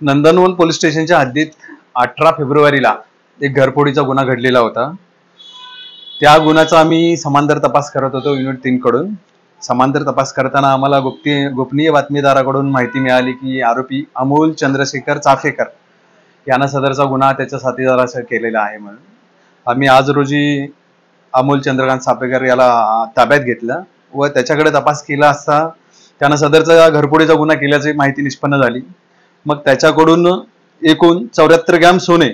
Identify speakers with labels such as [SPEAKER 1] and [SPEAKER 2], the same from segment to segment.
[SPEAKER 1] नंदनवन police स्टेशनच्या हद्दीत 18 फेब्रुवारीला एक घरफोडीचा गुन्हा घडलेला होता। त्या गुन्ह्याचा आम्ही समांतर तपास करत होतो युनिट 3 कडून। समांतर तपास करताना आम्हाला गोपनीय बातमीदाराकडून माहिती मिळाली की आरोपी अमोल चंद्रशेखर चाफेकर यानं सदरचा गुन्हा त्याच्या साथीदारासह केलेला आहे म्हणून आम्ही आज रोजी अमोल चंद्रकांत चाफेकर याला ताब्यात घेतलं व त्याच्याकडे तपास केला असता त्यानं सदरचा घरफोडीचा गुन्हा केल्याची माहिती निष्पन्न झाली। मग त्याच्याकडून एकूण 74 ग्रॅम सोने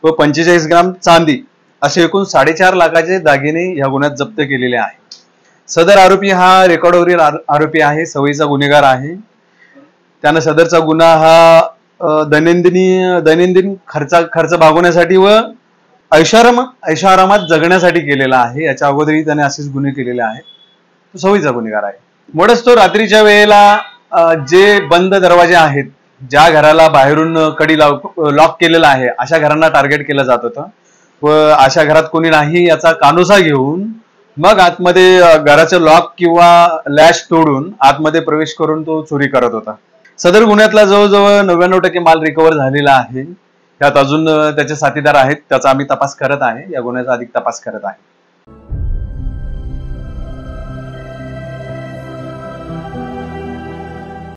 [SPEAKER 1] व 45 ग्रॅम चांदी असे एकूण 4.5 लाखाचे दागिने या गुन्ह्यात जप्त केलेले आहे। सदर आरोपी हा रेकॉर्डवरील आरोपी आहे, सवयीचा गुन्हेगार आहे। त्यानं सदरचा गुन्हा हा दैनंदिन खर्च भागवण्यासाठी व ऐशारामात जगण्यासाठी केलेला आहे। याच्या अगोदरही त्याने असेच गुन्हे केलेले आहेत। तो सवयीचा गुन्हेगार आहे। मुळच तो रात्रीच्या वेळेला जे बंद दरवाजे आहेत, ज्या घराला बाहेरून कडी लॉक केलेला आहे अशा घरांना टार्गेट केलं जात होतं व अशा घरात कोणी नाही याचा कानोसा घेऊन मग आतमध्ये घराचे लॉक किंवा लॅश तोडून आतमध्ये प्रवेश करून तो चोरी करत होता। सदर गुन्ह्यातला जवळजवळ 99% माल रिकव्हर झालेला आहे। त्यात अजून त्याचे साथीदार आहेत, त्याचा आम्ही तपास करत आहे, या गुन्ह्याचा अधिक तपास करत आहे।